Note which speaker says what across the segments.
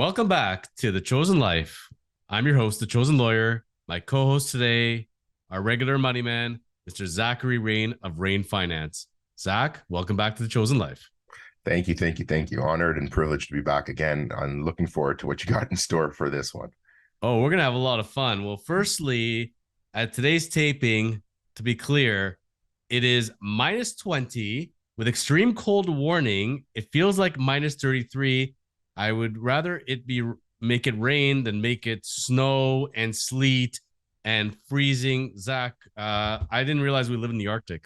Speaker 1: Welcome back to The Chosen Life. I'm your host, The Chosen Lawyer. My co-host today, our regular money man, Mr. Zachary Rain of Rain Finance. Zach, welcome back to The Chosen Life.
Speaker 2: Thank you. Honored and privileged to be back again. I'm looking forward to what you got in store for this one.
Speaker 1: Oh, we're going to have a lot of fun. Well, firstly, at today's taping, to be clear, it is minus 20 with extreme cold warning. It feels like minus 33. I would rather it be make it rain than make it snow and sleet and freezing. Zach, I didn't realize we live in the Arctic.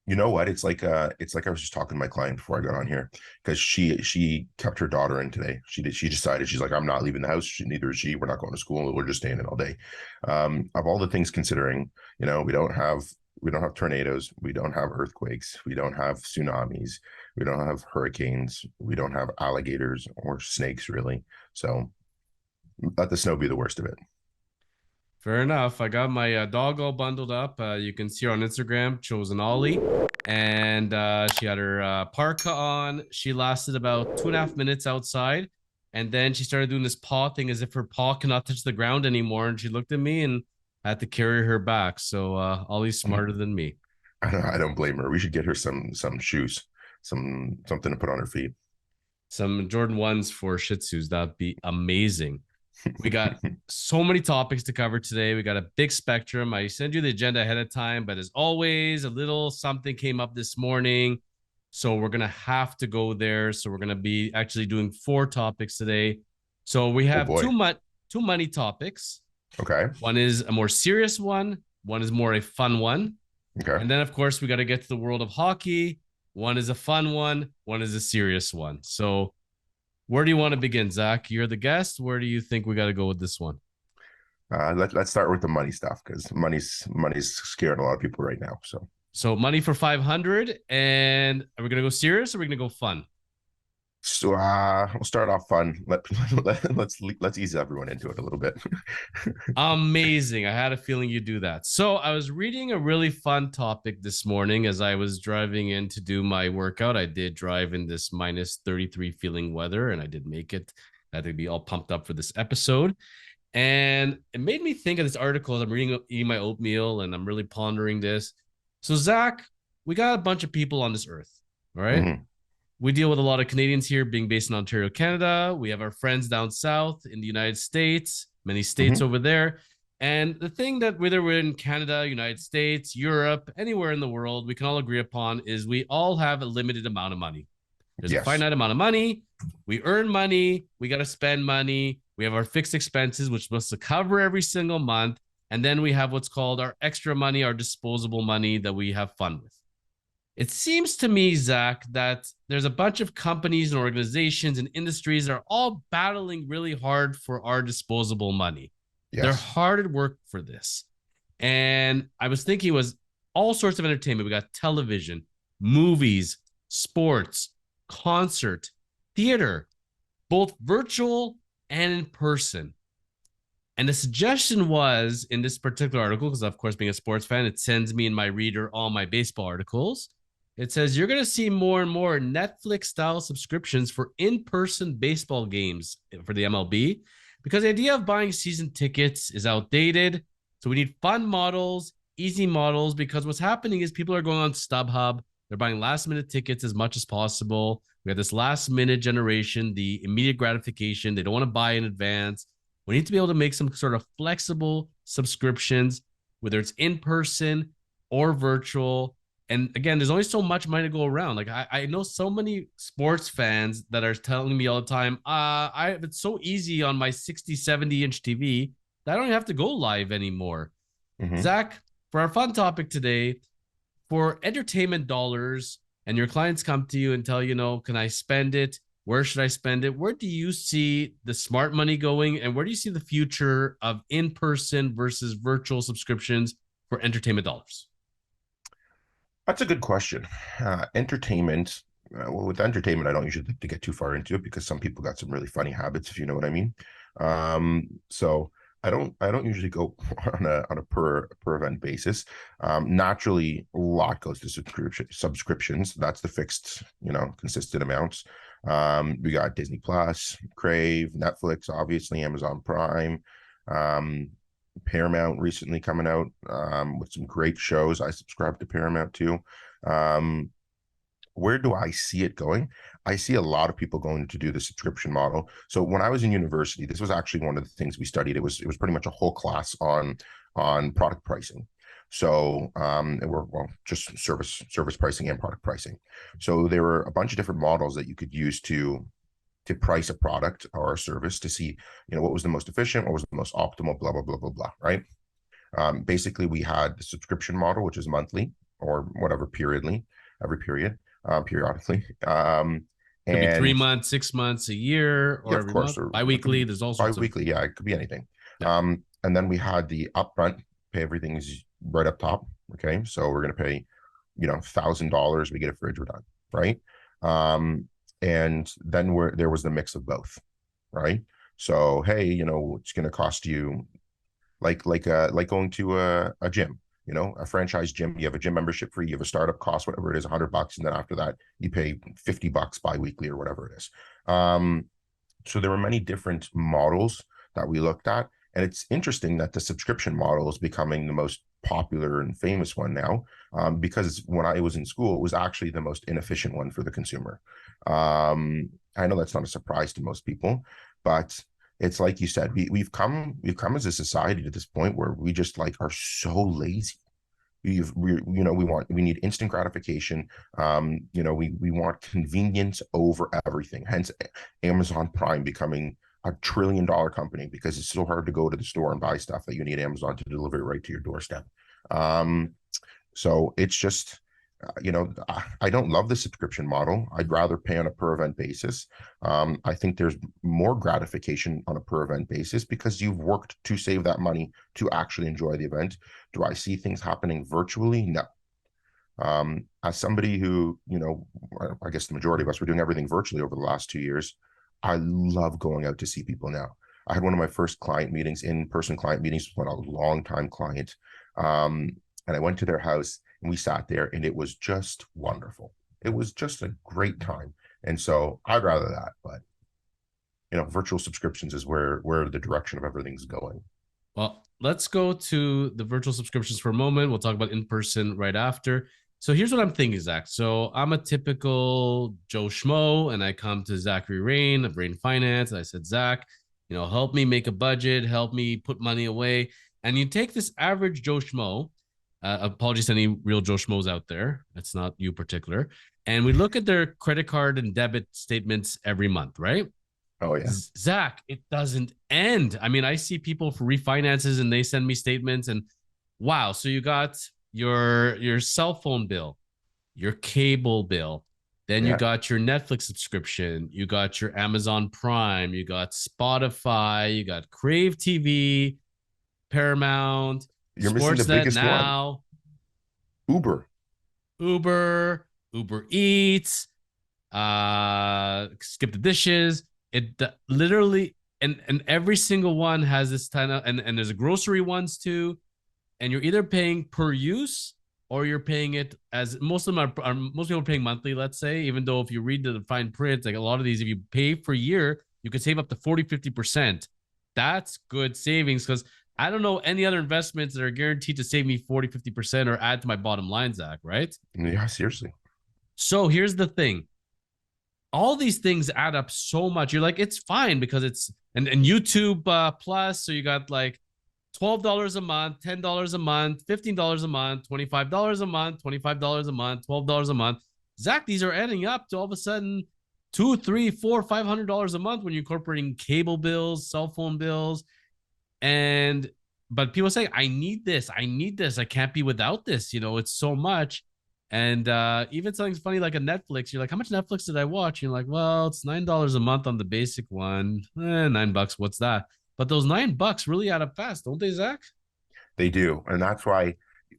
Speaker 2: You know what? It's like I was just talking to my client before I got on here because she kept her daughter in today. She decided she's like, I'm not leaving the house. Neither is she. We're not going to school. We're just staying in all day. Of all the things considering, we don't have tornadoes, we don't have earthquakes, we don't have tsunamis, we don't have hurricanes, we don't have alligators or snakes really. So let the snow be the worst of it.
Speaker 1: Fair enough. I got my dog all bundled up. You can see her on Instagram, Chosen Ollie. And she had her parka on. She lasted about 2.5 minutes outside. And then she started doing this paw thing as if her paw cannot touch the ground anymore. And she looked at me and I had to carry her back. So Ollie's smarter than me.
Speaker 2: I don't blame her. We should get her some shoes, something to put on her feet.
Speaker 1: Some Jordan 1s for Shih Tzus. That'd be amazing. We got so many topics to cover today. We got a big spectrum. I sent you the agenda ahead of time, but as always, a little something came up this morning. So we're going to have to go there. So we're going to be actually doing 4 topics today. So we have two money topics.
Speaker 2: Okay.
Speaker 1: One is a more serious one. One is more a fun one.
Speaker 2: Okay.
Speaker 1: And then, of course, we got to get to the world of hockey. One is a fun one. One is a serious one. So where do you want to begin, Zach? You're the guest. Where do you think we got to go with this one?
Speaker 2: Let's start with the money stuff because money's scaring a lot of people right now.
Speaker 1: So money for 500, and are we gonna go serious or are we gonna go fun?
Speaker 2: So we'll start off fun. Let's ease everyone into it a little bit.
Speaker 1: Amazing. I had a feeling you'd do that. So I was reading a really fun topic this morning as I was driving in to do my workout. I did drive in this minus 33 feeling weather, and I did make it. I had to be all pumped up for this episode. And it made me think of this article as I'm eating my oatmeal, and I'm really pondering this. So, Zach, we got a bunch of people on this earth, all right? Mm-hmm. We deal with a lot of Canadians here being based in Ontario, Canada. We have our friends down south in the United States, many states over there. And the thing that whether we're in Canada, United States, Europe, anywhere in the world, we can all agree upon is we all have a limited amount of money. There's a finite amount of money. We earn money. We got to spend money. We have our fixed expenses, which supposed to cover every single month. And then we have what's called our extra money, our disposable money that we have fun with. It seems to me, Zach, that there's a bunch of companies and organizations and industries that are all battling really hard for our disposable money. Yes. They're hard at work for this. And I was thinking it was all sorts of entertainment. We got television, movies, sports, concert, theater, both virtual and in person. And the suggestion was in this particular article, because of course, being a sports fan, it sends me and my reader all my baseball articles. It says you're going to see more and more Netflix-style subscriptions for in-person baseball games for the MLB because the idea of buying season tickets is outdated. So we need fun models, easy models, because what's happening is people are going on StubHub. They're buying last-minute tickets as much as possible. We have this last-minute generation, the immediate gratification. They don't want to buy in advance. We need to be able to make some sort of flexible subscriptions, whether it's in-person or virtual. And again, there's only so much money to go around. Like I know so many sports fans that are telling me all the time, it's so easy on my 60, 70-inch TV that I don't have to go live anymore. Mm-hmm. Zach, for our fun topic today, for entertainment dollars, and your clients come to you and tell you, can I spend it? Where should I spend it? Where do you see the smart money going? And where do you see the future of in-person versus virtual subscriptions for entertainment dollars?
Speaker 2: That's a good question. Entertainment. With entertainment, I don't usually like to get too far into it because some people got some really funny habits, if you know what I mean. So I don't usually go on a per event basis. Naturally, a lot goes to subscriptions. That's the fixed, consistent amounts. We got Disney Plus, Crave, Netflix, obviously, Amazon Prime, Paramount recently coming out with some great shows. I subscribe to Paramount too. Um, where do I see it going? I see a lot of people going to do the subscription model. So when I was in university, this was actually one of the things we studied. It was pretty much a whole class on product pricing. So and we're well just service pricing and product pricing. So there were a bunch of different models that you could use to price a product or a service to see, what was the most efficient, what was the most optimal, blah blah blah blah blah. Right. Basically, we had the subscription model, which is monthly or whatever periodly, every periodically.
Speaker 1: Could be three
Speaker 2: And
Speaker 1: months, 6 months, a year,
Speaker 2: yeah,
Speaker 1: or
Speaker 2: of
Speaker 1: every
Speaker 2: course,
Speaker 1: month,
Speaker 2: or it could
Speaker 1: biweekly.
Speaker 2: be
Speaker 1: There's all sorts of.
Speaker 2: bi-weekly. Yeah, it could be anything.
Speaker 1: Yeah.
Speaker 2: And then we had the upfront, pay everything's right up top. Okay. So we're going to pay, $1,000. We get a fridge, we're done. Right. And then there was the mix of both. Right. So, hey, it's going to cost you like going to a gym, a franchise gym. You have a gym membership fee, you have a startup cost, whatever it is, $100, and then after that you pay $50 bi-weekly or whatever it is. So there were many different models that we looked at, and it's interesting that the subscription model is becoming the most popular and famous one now, because when I was in school, it was actually the most inefficient one for the consumer. I know that's not a surprise to most people, but it's like you said, we've come as a society to this point where we just like are so lazy. We need instant gratification. We want convenience over everything. Hence, Amazon Prime becoming $1 trillion company because it's so hard to go to the store and buy stuff that you need Amazon to deliver it right to your doorstep. Um, so it's just, I don't love the subscription model. I'd rather pay on a per event basis. I think there's more gratification on a per event basis because you've worked to save that money to actually enjoy the event. Do I see things happening virtually? No. As somebody who, I guess the majority of us were doing everything virtually over the last 2 years, I love going out to see people now. I had one of my first client meetings, in-person client meetings with a long-time client. And I went to their house and we sat there and it was just wonderful. It was just a great time. And so I'd rather that, but virtual subscriptions is where the direction of everything's going.
Speaker 1: Well, let's go to the virtual subscriptions for a moment. We'll talk about in person right after. So here's what I'm thinking, Zach. So I'm a typical Joe Schmo, and I come to Zachary Rain of Rain Finance. And I said, Zach, help me make a budget, help me put money away. And you take this average Joe Schmo. Apologies to any real Joe Schmoes out there. That's not you particular. And we look at their credit card and debit statements every month, right?
Speaker 2: Oh yeah.
Speaker 1: Zach, it doesn't end. I mean, I see people for refinances and they send me statements and wow. So you got your cell phone bill, your cable bill, then you
Speaker 2: Yeah.
Speaker 1: got your Netflix subscription, you got your Amazon Prime, you got Spotify, you got Crave TV, Paramount,
Speaker 2: You're missing the
Speaker 1: Sportsnet
Speaker 2: biggest one.
Speaker 1: Now,
Speaker 2: Uber.
Speaker 1: Uber Eats, Skip the Dishes. It literally and every single one has this kind of and there's a grocery ones too, and you're either paying per use or you're paying it as most of them are most people are paying monthly, let's say, even though if you read the fine print, like a lot of these, if you pay for a year, you could save up to 40-50%. That's good savings because I don't know any other investments that are guaranteed to save me 40-50% or add to my bottom line, Zach, right?
Speaker 2: Yeah, seriously.
Speaker 1: So here's the thing. All these things add up so much. You're like, it's fine because it's and YouTube Plus. So you got like $12 a month, $10 a month, $15 a month, $25 a month, $25 a month, $12 a month. Zach, these are adding up to all of a sudden two, three, four, $500 a month when you're incorporating cable bills, cell phone bills, and but people say, I need this, I can't be without this. It's so much. And even something funny like a Netflix, you're like, how much Netflix did I watch? You're like, well, it's $9 a month on the basic one. $9, what's that? But those $9 really add up fast, don't they, Zach?
Speaker 2: They do. And that's why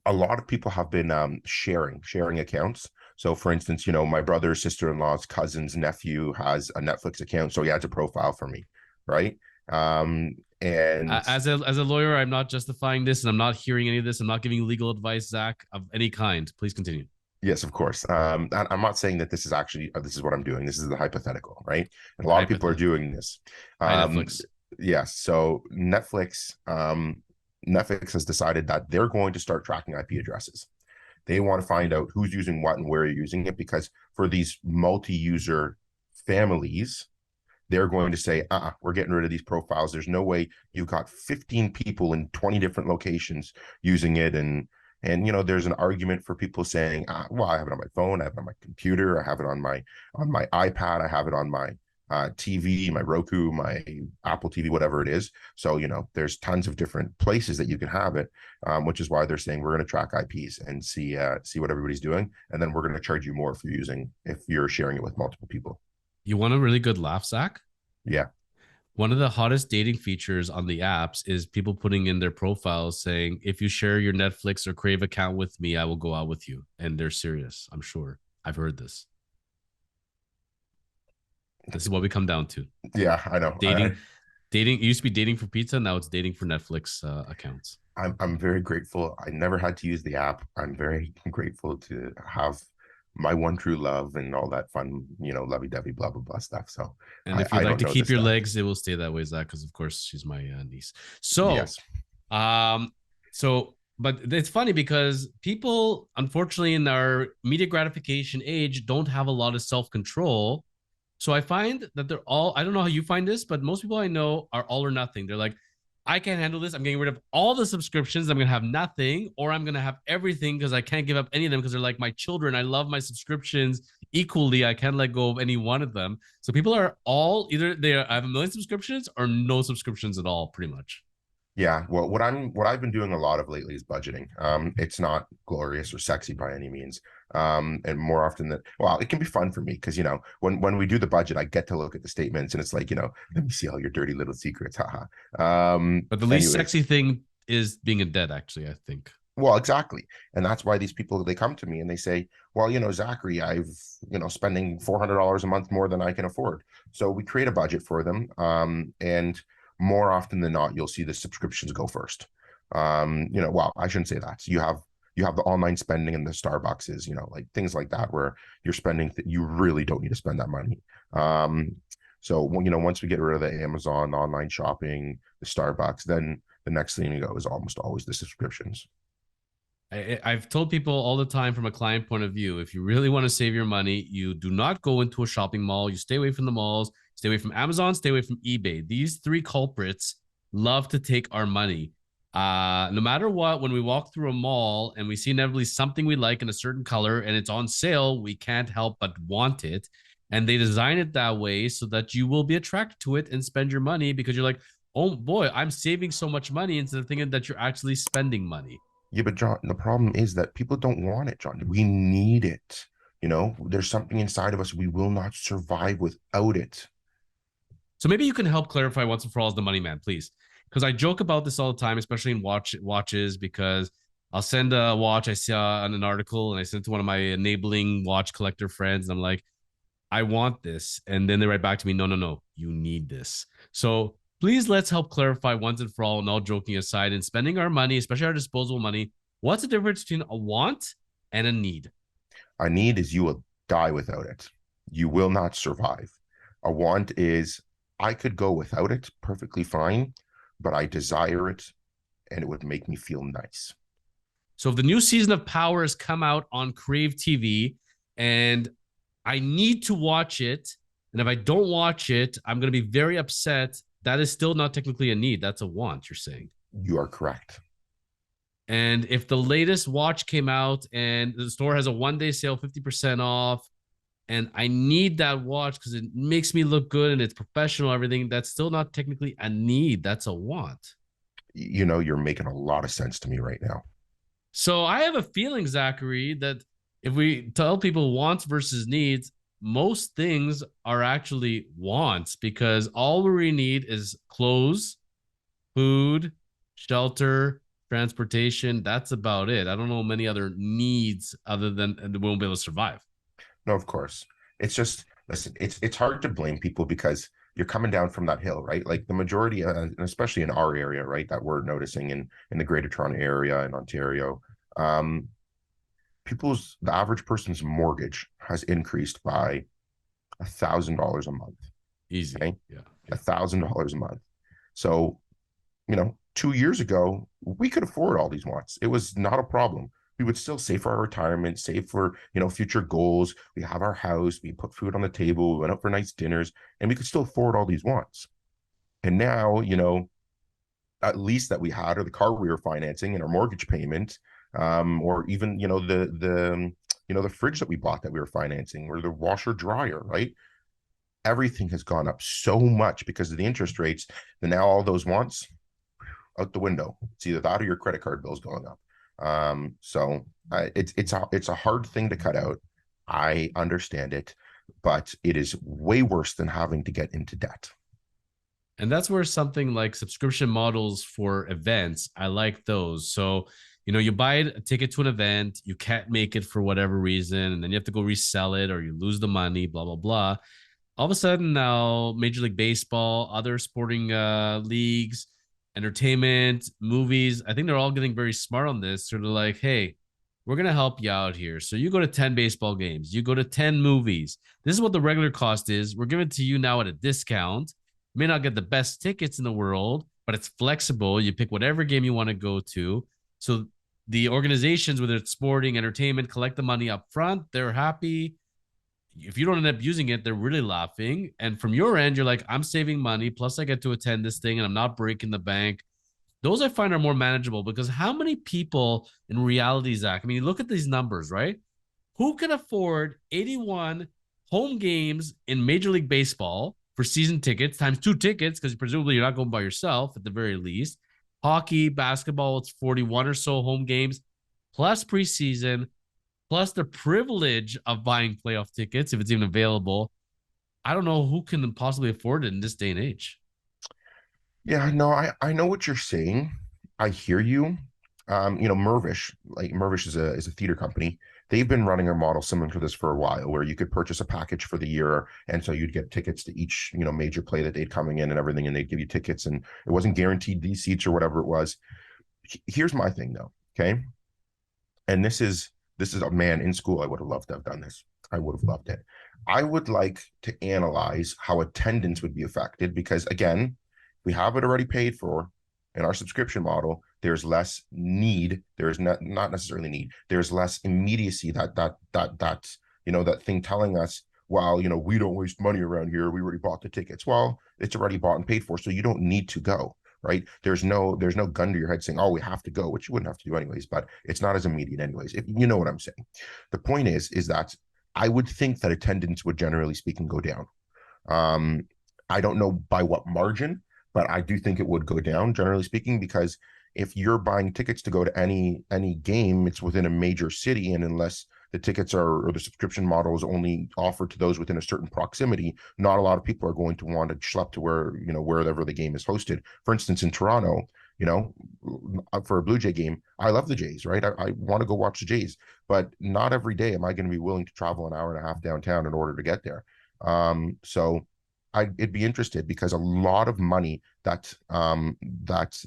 Speaker 2: a lot of people have been sharing accounts. So for instance, my brother, sister-in-law's cousin's nephew has a Netflix account. So he adds a profile for me. Right. And
Speaker 1: As a lawyer, I'm not justifying this and I'm not hearing any of this. I'm not giving legal advice, Zach, of any kind. Please continue.
Speaker 2: Yes, of course. And I'm not saying that this is actually this is what I'm doing. This is the hypothetical, right? And a lot of people are
Speaker 1: Hypothetical.
Speaker 2: doing this.
Speaker 1: Hi,
Speaker 2: Um,
Speaker 1: Netflix.
Speaker 2: yes. So Netflix has decided that they're going to start tracking IP addresses. They want to find out who's using what and where you're using it, because for these multi-user families, they're going to say, we're getting rid of these profiles. There's no way you've got 15 people in 20 different locations using it. And there's an argument for people saying, well, I have it on my phone, I have it on my computer, I have it on my iPad, I have it on my TV, my Roku, my Apple TV, whatever it is. So, there's tons of different places that you can have it, which is why they're saying we're going to track IPs and see what everybody's doing. And then we're going to charge you more if you're sharing it with multiple people.
Speaker 1: You want a really good laugh, Zach?
Speaker 2: Yeah.
Speaker 1: One of the hottest dating features on the apps is people putting in their profiles saying, if you share your Netflix or Crave account with me, I will go out with you. And they're serious. I'm sure. I've heard this. This is what we come down to.
Speaker 2: Yeah, I know.
Speaker 1: Dating, dating. It used to be dating for pizza. Now it's dating for Netflix accounts.
Speaker 2: I'm very grateful. I never had to use the app. I'm very grateful to have my one true love and all that fun, lovey-dovey, blah blah blah stuff. So
Speaker 1: And
Speaker 2: I,
Speaker 1: if you'd
Speaker 2: I
Speaker 1: like
Speaker 2: don't
Speaker 1: to
Speaker 2: know
Speaker 1: keep
Speaker 2: this
Speaker 1: your
Speaker 2: stuff.
Speaker 1: legs, it will stay that way, Zach, because of course she's my niece. So,
Speaker 2: Yes.
Speaker 1: um, but it's funny because people, unfortunately, in our media gratification age, don't have a lot of self control. So I find that they're all, I don't know how you find this, but most people I know are all or nothing. They're like, I can't handle this. I'm getting rid of all the subscriptions. I'm going to have nothing, or I'm going to have everything because I can't give up any of them because they're like my children. I love my subscriptions equally. I can't let go of any one of them. So people are all either I have a million subscriptions or no subscriptions at all, pretty much.
Speaker 2: Yeah, well, what I've been doing a lot of lately is budgeting. It's not glorious or sexy by any means. And more often than well, it can be fun for me because when we do the budget, I get to look at the statements and it's like, let me see all your dirty little secrets, haha.
Speaker 1: But the least
Speaker 2: Anyways,
Speaker 1: sexy thing is being in debt, actually, I think.
Speaker 2: well, exactly, and that's why these people they come to me and they say, well, Zachary, I've spending $400 a month more than I can afford. So we create a budget for them, and more often than not, you'll see the subscriptions go first. Well, I shouldn't say that. So you have the online spending and the Starbuckses, like things like that, where you're spending you really don't need to spend that money. So once we get rid of the Amazon online shopping, the Starbucks, then the next thing you go is almost always the subscriptions.
Speaker 1: I've told people all the time from a client point of view, if you really want to save your money, you do not go into a shopping mall. You stay away from the malls, stay away from Amazon, stay away from eBay. These three culprits love to take our money. No matter what, when we walk through a mall and we see inevitably something we like in a certain color and it's on sale, we can't help but want it. And they design it that way so that you will be attracted to it and spend your money because you're like, oh boy, I'm saving so much money instead of thinking that you're actually spending money.
Speaker 2: Yeah, but John, the problem is that people don't want it, John. We need it. There's something inside of us. We will not survive without it.
Speaker 1: So maybe you can help clarify once and for all as the money man, please. Because I joke about this all the time, especially in watches, because I'll send a watch I saw on an article and I send it to one of my enabling watch collector friends. And I'm like, I want this. And then they write back to me, no, no, no, you need this. So please let's help clarify once and for all, and all joking aside, in spending our money, especially our disposable money, what's the difference between a want and a need?
Speaker 2: A need is you will die without it. You will not survive. A want is I could go without it perfectly fine, but I desire it and it would make me feel nice.
Speaker 1: So if the new season of Power has come out on Crave TV and I need to watch it, and if I don't watch it, I'm going to be very upset. That is still not technically a need. That's a want, you're saying.
Speaker 2: You are correct.
Speaker 1: And if the latest watch came out and the store has a 1 day sale, 50% off, and I need that watch because it makes me look good and it's professional, everything, that's still not technically a need. That's a want.
Speaker 2: You're making a lot of sense to me right now.
Speaker 1: So I have a feeling, Zachary, that if we tell people wants versus needs, most things are actually wants because all we need is clothes, food, shelter, transportation. That's about it. I don't know many other needs other than we won't be able to survive.
Speaker 2: No, of course. It's just listen. It's hard to blame people because you're coming down from that hill, right? Like the majority, and especially in our area, right, that we're noticing in the Greater Toronto area in Ontario. Um, the average person's mortgage has increased by $1,000 a month.
Speaker 1: Easy.
Speaker 2: Okay,
Speaker 1: Yeah. Yeah.
Speaker 2: $1,000 a month. So 2 years ago, we could afford all these wants. It was not a problem. We would still save for our retirement, save for, future goals. We have our house, we put food on the table, we went out for nice dinners, and we could still afford all these wants. And now, at least that we had, or the car we were financing and our mortgage payment, or even, the fridge that we bought that we were financing, or the washer dryer, right? Everything has gone up so much because of the interest rates. And now all those wants out the window. It's either that or your credit card bill's going up. It's a hard thing to cut out. I understand it, but it is way worse than having to get into debt.
Speaker 1: And that's where something like subscription models for events, I like those. So, you buy a ticket to an event, you can't make it for whatever reason, and then you have to go resell it or you lose the money, blah, blah, blah. All of a sudden now, Major League Baseball, other sporting leagues, entertainment, movies, I think they're all getting very smart on this. Sort of like, hey, we're going to help you out here. So you go to 10 baseball games, you go to 10 movies. This is what the regular cost is. We're giving it to you now at a discount. You may not get the best tickets in the world, but it's flexible. You pick whatever game you want to go to. So the organizations, whether it's sporting, entertainment, collect the money up front. They're happy. If you don't end up using it, they're really laughing. And from your end, you're like, I'm saving money. Plus, I get to attend this thing and I'm not breaking the bank. Those I find are more manageable because how many people in reality, Zach? I mean, look at these numbers, right? Who can afford 81 home games in Major League Baseball for season tickets times 2 tickets? Because presumably you're not going by yourself at the very least. Hockey, basketball, it's 41 or so home games plus preseason, plus the privilege of buying playoff tickets if it's even available. I don't know who can possibly afford it in this day and age.
Speaker 2: Yeah, no, I know what you're saying. I hear you. Mervish is a theater company. They've been running a model similar to this for a while, where you could purchase a package for the year, and so you'd get tickets to each major play that they'd coming in and everything, and they'd give you tickets, and it wasn't guaranteed these seats or whatever it was. Here's my thing though, okay? And this is a man in school. I would have loved to have done this. I would have loved it. I would like to analyze how attendance would be affected because again, we have it already paid for in our subscription model. There's less need. There's not necessarily need. There's less immediacy that thing telling us, well, we don't waste money around here. We already bought the tickets. Well, it's already bought and paid for, so you don't need to go. Right? There's no gun to your head saying, oh, we have to go, which you wouldn't have to do anyways, but it's not as immediate anyways. If you know what I'm saying. The point is that I would think that attendance would generally speaking go down. I don't know by what margin, but I do think it would go down generally speaking, because if you're buying tickets to go to any game, it's within a major city, and unless the tickets are, or the subscription model is only offered to those within a certain proximity, not a lot of people are going to want to schlep to wherever the game is hosted. For instance, in Toronto, for a Blue Jay game, I love the Jays, right? I want to go watch the Jays, but not every day am I going to be willing to travel an hour and a half downtown in order to get there. So I'd be interested, because a lot of money that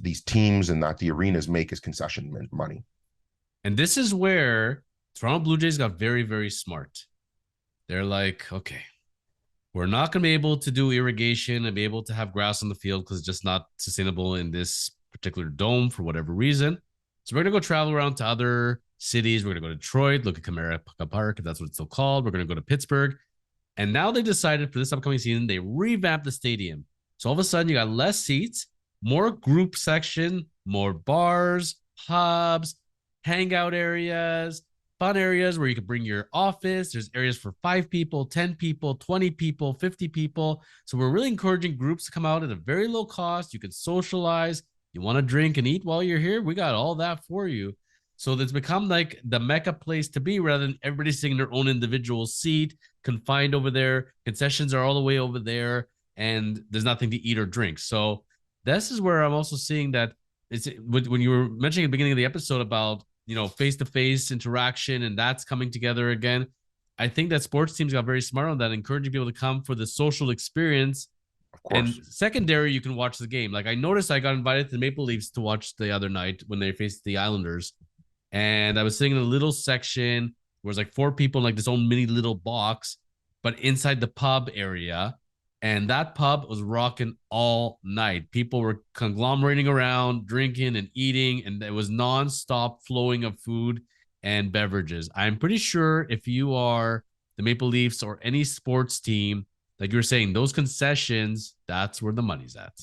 Speaker 2: these teams and that the arenas make is concession money.
Speaker 1: And this is where Toronto Blue Jays got very, very smart. They're like, okay, we're not going to be able to do irrigation and be able to have grass on the field because it's just not sustainable in this particular dome for whatever reason. So we're going to go travel around to other cities. We're going to go to Detroit, look at Comerica Park, if that's what it's still called. We're going to go to Pittsburgh. And now they decided for this upcoming season, they revamped the stadium. So all of a sudden, you got less seats, more group section, more bars, hubs, hangout areas, fun areas where you can bring your office. There's areas for 5 people, 10 people, 20 people, 50 people. So we're really encouraging groups to come out at a very low cost. You can socialize. You want to drink and eat while you're here? We got all that for you. So it's become like the mecca place to be, rather than everybody sitting in their own individual seat, confined over there. Concessions are all the way over there, and there's nothing to eat or drink. So this is where I'm also seeing that it's when you were mentioning at the beginning of the episode about face-to-face interaction, and that's coming together again. I think that sports teams got very smart on that, encouraging people to come for the social experience.
Speaker 2: Of course.
Speaker 1: And secondary, you can watch the game. Like I noticed I got invited to the Maple Leafs to watch the other night when they faced the Islanders. and I was sitting in a little section where it's like four people in like this own mini little box, but inside the pub area. And that pub was rocking all night. People were conglomerating around, drinking and eating, and there was nonstop flowing of food and beverages. I'm pretty sure if you are the Maple Leafs or any sports team, like you were saying, those concessions, that's where the money's at.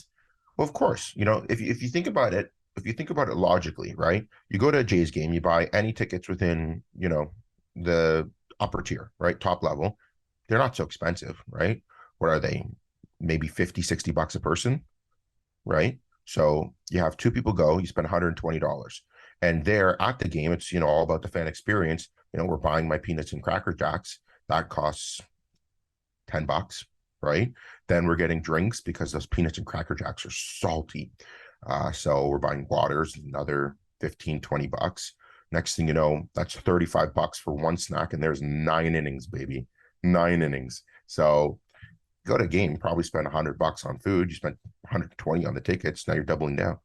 Speaker 2: Well, of course, if you think about it, logically, right? You go to a Jays game, you buy any tickets within, the upper tier, right? Top level. They're not so expensive, right? What are they? Maybe 50, $60 a person, right? So you have two people go, you spend $120. And there at the game, it's, all about the fan experience. We're buying my peanuts and cracker jacks. That costs $10, right? Then we're getting drinks because those peanuts and cracker jacks are salty. So we're buying waters, another 15, $20. Next thing you know, that's $35 for one snack, and there's 9 innings, baby. 9 innings. So go to a game, probably spend $100 on food. You spent 120 on the tickets. Now you're doubling down.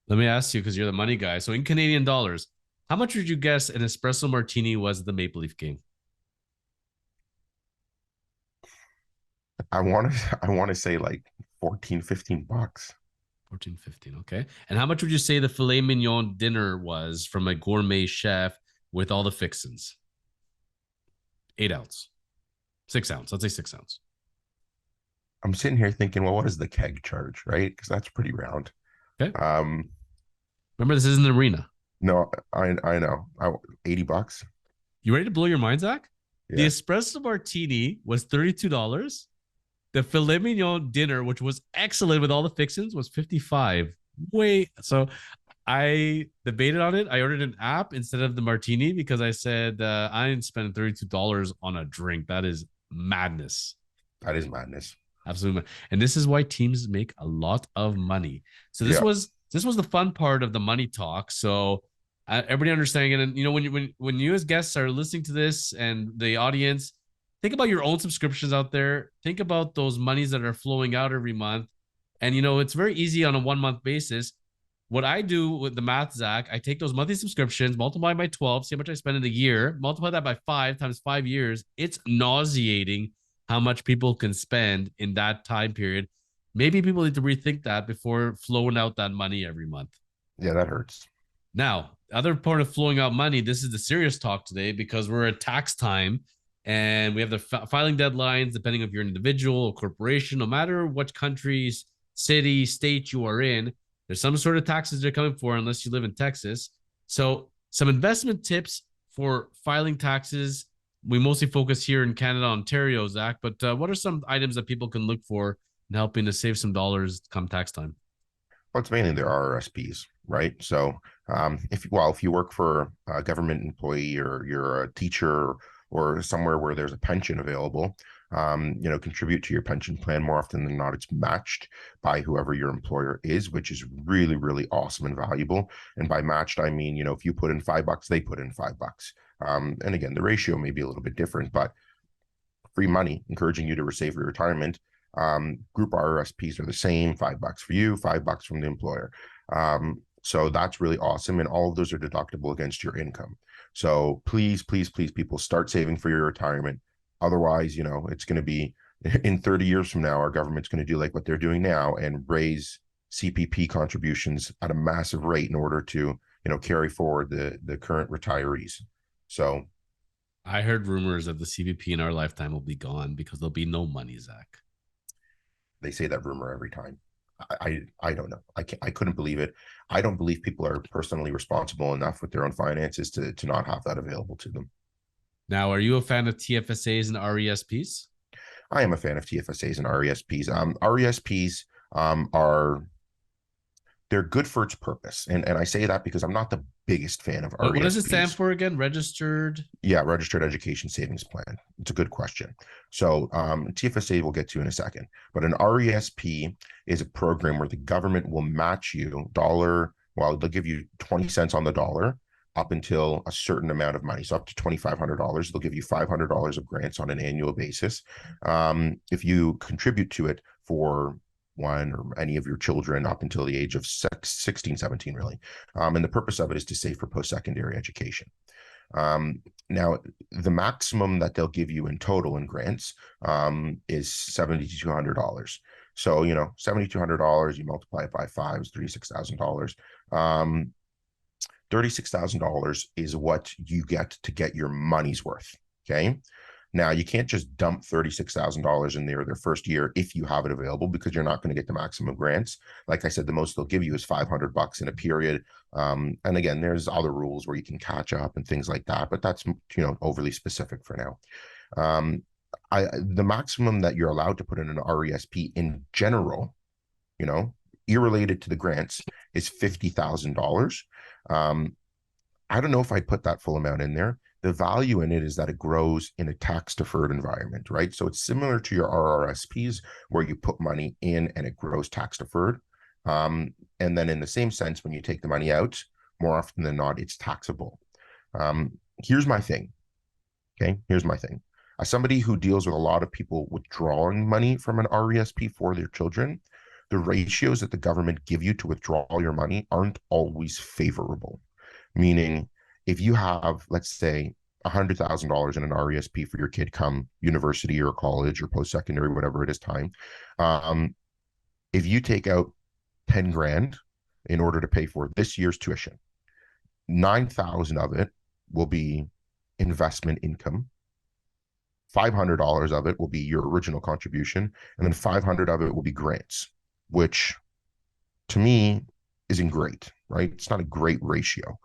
Speaker 1: Let me ask you, because you're the money guy. So in Canadian dollars, how much would you guess an espresso martini was at the Maple Leaf game?
Speaker 2: I want to say like 14, $15.
Speaker 1: 14, 15. Okay. And how much would you say the filet mignon dinner was from a gourmet chef with all the fixins? 8 ounce, 6 ounce. Let's say 6 ounce.
Speaker 2: I'm sitting here thinking, well, what is the keg charge, right? Because that's pretty round.
Speaker 1: Okay.
Speaker 2: Um,
Speaker 1: Remember, this isn't an arena.
Speaker 2: no, I know. $80.
Speaker 1: You ready to blow your mind, Zach? The
Speaker 2: Yeah.
Speaker 1: espresso martini was $32. The filet mignon dinner, which was excellent with all the fixins, was 55. Wait, so I debated on it. I ordered an app instead of the martini because I said I ain't spending $32 on a drink. That is madness.
Speaker 2: That is madness.
Speaker 1: Absolutely. And this is why teams make a lot of money. So
Speaker 2: Yeah.
Speaker 1: this was the fun part of the money talk. So everybody understanding it. And when you as guests are listening to this and the audience, think about your own subscriptions out there. Think about those monies that are flowing out every month. And it's very easy on a 1 month basis. What I do with the math, Zach, I take those monthly subscriptions, multiply by 12, see how much I spend in a year, multiply that by 5 times 5 years. It's nauseating how much people can spend in that time period. Maybe people need to rethink that before flowing out that money every month.
Speaker 2: Yeah, that hurts.
Speaker 1: Now, other part of flowing out money, this is the serious talk today because we're at tax time and we have the filing deadlines, depending if you're an individual or corporation, no matter what countries, city, state you are in, there's some sort of taxes they're coming for unless you live in Texas. So some investment tips for filing taxes. We mostly focus here in Canada, Ontario, Zach, but what are some items that people can look for in helping to save some dollars come tax time?
Speaker 2: Well, it's mainly their RRSPs, right? So if you work for a government employee or you're a teacher or somewhere where there's a pension available, contribute to your pension plan. More often than not, it's matched by whoever your employer is, which is really, really awesome and valuable. And by matched, I mean, if you put in $5, they put in $5. And again, the ratio may be a little bit different, but free money, encouraging you to save for retirement. Group RRSPs are the same, $5 for you, $5 from the employer. So that's really awesome. And all of those are deductible against your income. So please, please, please, people, start saving for your retirement. Otherwise, it's going to be in 30 years from now, our government's going to do like what they're doing now and raise CPP contributions at a massive rate in order to, carry forward the current retirees. So
Speaker 1: I heard rumors that the CPP in our lifetime will be gone because there'll be no money, Zach.
Speaker 2: They say that rumor every time. I don't know. I couldn't believe it. I don't believe people are personally responsible enough with their own finances to not have that available to them.
Speaker 1: Now, are you a fan of TFSAs and RESPs?
Speaker 2: I am a fan of TFSAs and RESPs. RESPs are they're good for its purpose, and I say that because I'm not the biggest fan of RESPs.
Speaker 1: What does it stand for again? Registered?
Speaker 2: Yeah, Registered Education Savings Plan. It's a good question. So TFSA we'll get to in a second, but an RESP is a program where the government will match you dollar. Well, they'll give you 20 cents on the dollar up until a certain amount of money. So up to $2,500, they'll give you $500 of grants on an annual basis. If you contribute to it for one or any of your children up until the age of 16, 17, really. And the purpose of it is to save for post-secondary education. Now, the maximum that they'll give you in total in grants is $7,200. So, $7,200, you multiply it by five, is $36,000. $36,000 is what you get your money's worth. Okay. Now, you can't just dump $36,000 in there their first year if you have it available, because you're not going to get the maximum grants. Like I said, the most they'll give you is $500 in a period. And again, there's other rules where you can catch up and things like that, but that's, overly specific for now. The maximum that you're allowed to put in an RESP in general, irrelated to the grants, is $50,000. I don't know if I'd put that full amount in there. The value in it is that it grows in a tax-deferred environment, right? So it's similar to your RRSPs, where you put money in and it grows tax-deferred. And then in the same sense, when you take the money out, more often than not, it's taxable. Here's my thing. Okay, here's my thing. As somebody who deals with a lot of people withdrawing money from an RESP for their children, the ratios that the government give you to withdraw your money aren't always favorable. Meaning, if you have, let's say, $100,000 in an RESP for your kid come university or college or post-secondary, whatever it is time, if you take out 10 grand in order to pay for this year's tuition, 9,000 of it will be investment income. $500 of it will be your original contribution, and then 500 of it will be grants, which to me isn't great, right? It's not a great ratio.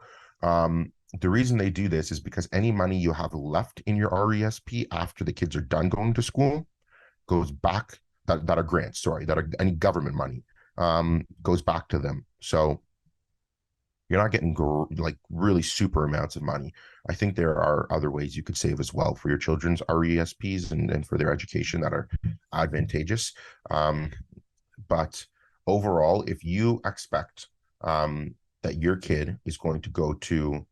Speaker 2: The reason they do this is because any money you have left in your RESP after the kids are done going to school goes back, that are grants, that are any government money, goes back to them. So you're not getting like really super amounts of money. I think there are other ways you could save as well for your children's RESPs and for their education that are advantageous. But overall, if you expect that your kid is going to go to,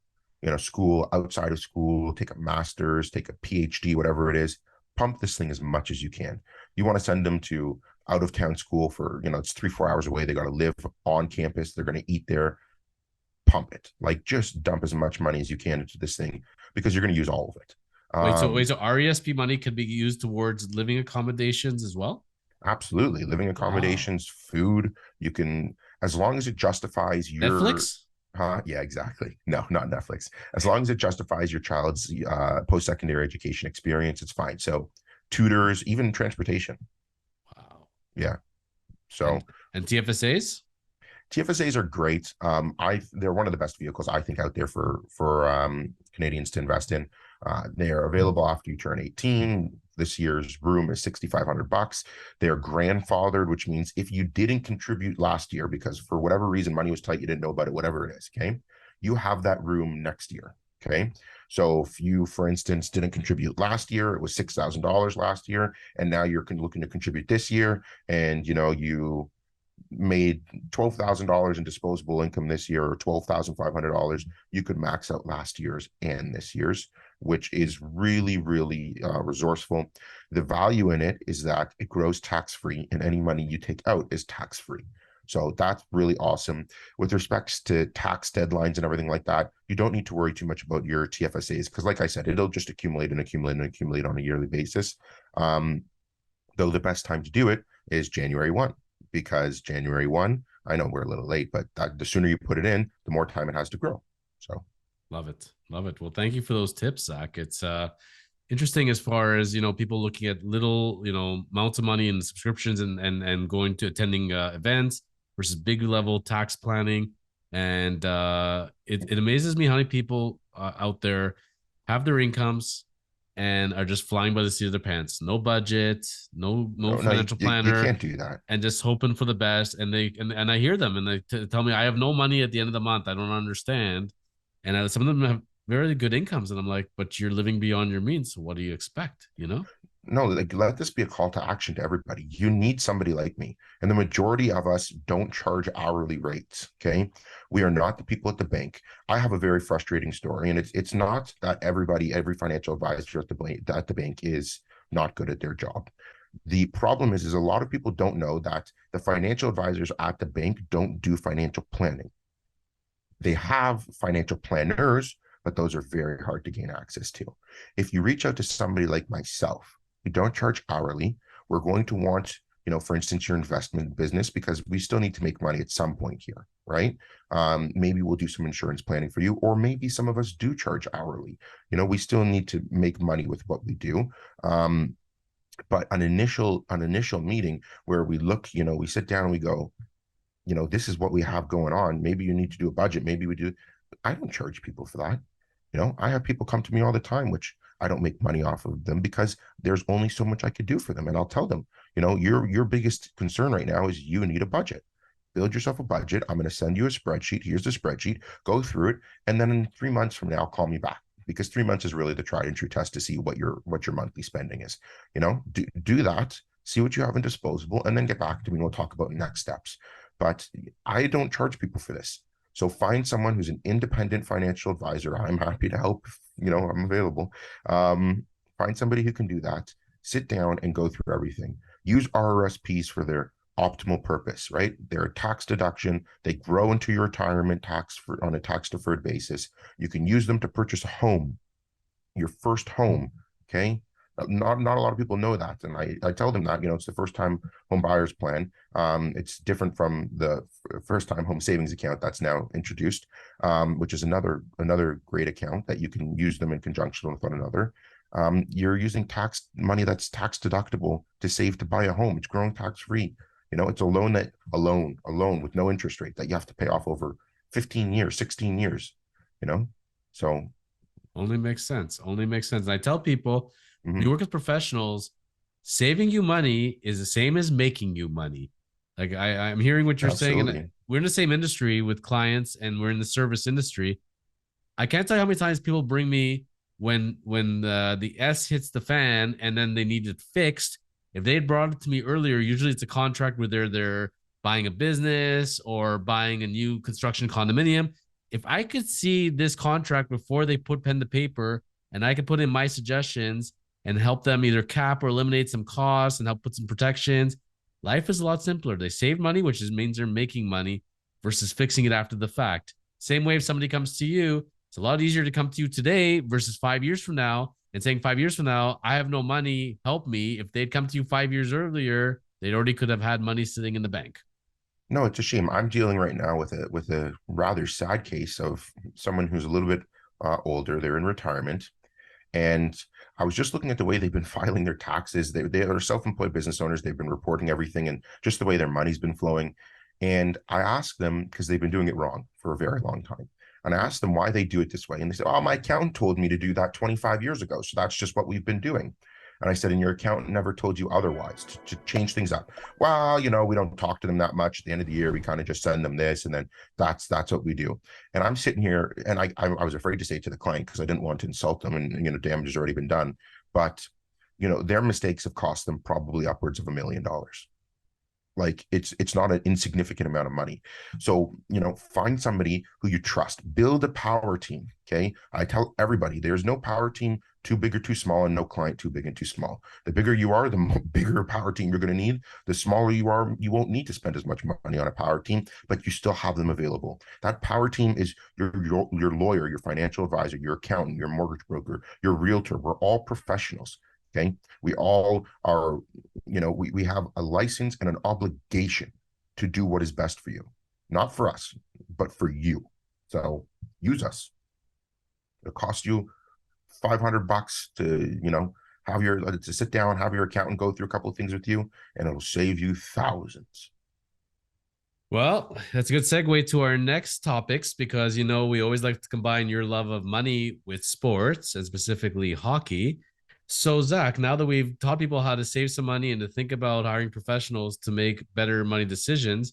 Speaker 2: school outside of school, take a master's, take a PhD, whatever it is, pump this thing as much as you can. You want to send them to out of town school for, it's 3-4 hours away. They got to live on campus. They're going to eat there. Pump it. Like, just dump as much money as you can into this thing, because you're going to use all of it.
Speaker 1: So RESP money could be used towards living accommodations as well?
Speaker 2: Absolutely. Living accommodations, food. You can, as long as it justifies your
Speaker 1: Netflix.
Speaker 2: Yeah, exactly. No, not Netflix. As long as it justifies your child's post-secondary education experience, it's fine. So tutors, even transportation.
Speaker 1: Wow.
Speaker 2: Yeah. So
Speaker 1: and TFSAs?
Speaker 2: TFSAs are great. They're one of the best vehicles I think out there for Canadians to invest in. They are available after you turn 18. This year's room is $6,500. They're grandfathered, which means if you didn't contribute last year because for whatever reason money was tight, you didn't know about it, whatever it is, okay, you have that room next year. Okay, so if you, for instance, didn't contribute last year, it was $6,000 last year, and now you're looking to contribute this year, and you made $12,000 in disposable income this year, or $12,500, you could max out last year's and this year's, which is really, really resourceful. The value in it is that it grows tax-free, and any money you take out is tax-free. So that's really awesome. With respects to tax deadlines and everything like that, you don't need to worry too much about your TFSAs, because like I said, it'll just accumulate and accumulate and accumulate on a yearly basis. Though the best time to do it is January 1, because January 1, I know we're a little late, but the sooner you put it in, the more time it has to grow. So
Speaker 1: love it. Love it. Well, thank you for those tips, Zach. It's interesting as far as, people looking at little, amounts of money and subscriptions and going to attending events versus big level tax planning. And it amazes me how many people out there have their incomes and are just flying by the seat of their pants. No budget, no financial planner.
Speaker 2: You can't do that.
Speaker 1: And just hoping for the best. And and I hear them and they tell me, I have no money at the end of the month. I don't understand. And some of them have very good incomes. And I'm like, but you're living beyond your means. So what do you expect?
Speaker 2: No, like, let this be a call to action to everybody. You need somebody like me. And the majority of us don't charge hourly rates. Okay. We are not the people at the bank. I have a very frustrating story. And it's not that every financial advisor at the bank is not good at their job. The problem is a lot of people don't know that the financial advisors at the bank don't do financial planning. They have financial planners, but those are very hard to gain access to. If you reach out to somebody like myself, we don't charge hourly. We're going to want, for instance, your investment business, because we still need to make money at some point here, right? Maybe we'll do some insurance planning for you, or maybe some of us do charge hourly. We still need to make money with what we do. But an initial meeting where we look, we sit down and we go, this is what we have going on. Maybe you need to do a budget. Maybe we do. I don't charge people for that. I have people come to me all the time, which I don't make money off of them because there's only so much I could do for them. And I'll tell them, your biggest concern right now is you need a budget. Build yourself a budget. I'm going to send you a spreadsheet. Here's the spreadsheet. Go through it. And then in 3 months from now, call me back, because 3 months is really the tried and true test to see what your monthly spending is. Do that, see what you have in disposable, and then get back to me and we'll talk about next steps. But I don't charge people for this. So find someone who's an independent financial advisor. I'm happy to help. I'm available. Find somebody who can do that. Sit down and go through everything. Use RRSPs for their optimal purpose, right? They're a tax deduction. They grow into your retirement on a tax deferred basis. You can use them to purchase a home, your first home. Okay. Not a lot of people know that, and I tell them that it's the first time home buyers plan. It's different from the first time home savings account that's now introduced, which is another great account that you can use them in conjunction with one another. You're using tax money that's tax deductible to save to buy a home. It's growing tax free. It's a loan with no interest rate that you have to pay off over 15 years, 16 years. So
Speaker 1: Only makes sense. And I tell people,
Speaker 2: mm-hmm.
Speaker 1: you work with professionals, saving you money is the same as making you money. Like I'm hearing what you're
Speaker 2: Absolutely.
Speaker 1: saying, and we're in the same industry with clients, and we're in the service industry. I can't tell you how many times people bring me when the S hits the fan and then they need it fixed. If they had brought it to me earlier, usually it's a contract where they're buying a business or buying a new construction condominium. If I could see this contract before they put pen to paper, and I could put in my suggestions and help them either cap or eliminate some costs and help put some protections, life is a lot simpler. They save money, which means they're making money, versus fixing it after the fact. Same way if somebody comes to you, it's a lot easier to come to you today versus 5 years from now and saying 5 years from now, I have no money, help me. If they'd come to you 5 years earlier, they already could have had money sitting in the bank.
Speaker 2: No, it's a shame. I'm dealing right now with a rather sad case of someone who's a little bit older. They're in retirement, and I was just looking at the way they've been filing their taxes. They are self-employed business owners. They've been reporting everything and just the way their money's been flowing. And I asked them, because they've been doing it wrong for a very long time. And I asked them why they do it this way. And they said, oh, my accountant told me to do that 25 years ago. So that's just what we've been doing. And I said, and your accountant never told you otherwise to change things up. Well, we don't talk to them that much. At the end of the year, we kind of just send them this, and then that's what we do. And I'm sitting here, and I was afraid to say it to the client because I didn't want to insult them, and damage has already been done. But their mistakes have cost them probably upwards of $1 million. Like it's not an insignificant amount of money. So, find somebody who you trust, build a power team. Okay. I tell everybody there's no power team too big or too small, and no client too big and too small. The bigger you are, the bigger power team you're going to need. The smaller you are, you won't need to spend as much money on a power team, but you still have them available. That power team is your lawyer, your financial advisor, your accountant, your mortgage broker, your realtor. We're all professionals. Okay. We all are, we have a license and an obligation to do what is best for you, not for us, but for you. So use us. It'll cost you $500 to, to sit down, have your accountant go through a couple of things with you, and it'll save you thousands.
Speaker 1: Well, that's a good segue to our next topics, because, we always like to combine your love of money with sports, and specifically hockey. So, Zach, now that we've taught people how to save some money and to think about hiring professionals to make better money decisions,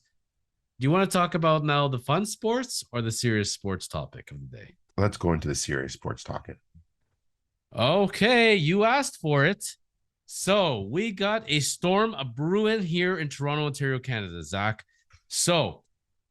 Speaker 1: do you want to talk about now the fun sports or the serious sports topic of the day?
Speaker 2: Let's go into the serious sports topic.
Speaker 1: Okay, you asked for it. So we got a storm a brewing here in Toronto, Ontario, Canada, Zach. So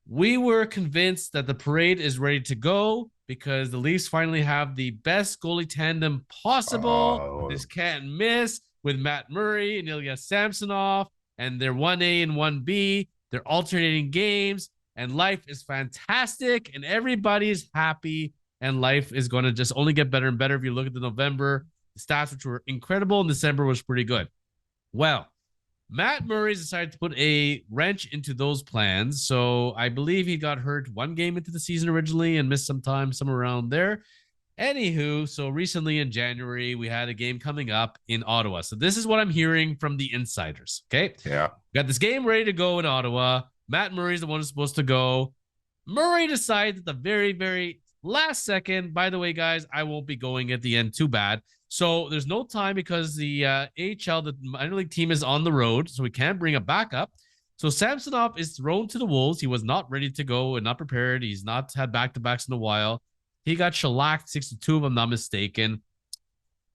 Speaker 1: we were convinced that the parade is ready to go because the Leafs finally have the best goalie tandem possible. This can't miss. with Matt Murray and Ilya Samsonov, and they're 1A and 1B. They're alternating games, and life is fantastic, and everybody's happy, and life is going to just only get better and better. If you look at the November stats, which were incredible, and December was pretty good. Well, Matt Murray's decided to put a wrench into those plans. So I believe he got hurt one game into the season originally and missed some time, somewhere around there. Anywho, so recently in January, we had a game coming up in Ottawa. So this is what I'm hearing from the insiders. Okay.
Speaker 2: Yeah.
Speaker 1: We got this game ready to go in Ottawa. Matt Murray's the one who's supposed to go. Murray decides at the very, very last second, by the way, guys, I won't be going at the end. Too bad. So there's no time because the AHL, the minor league team, is on the road, so we can't bring a backup. So Samsonov is thrown to the Wolves. He was not ready to go and not prepared. He's not had back-to-backs in a while. He got shellacked 6-2, if I'm not mistaken.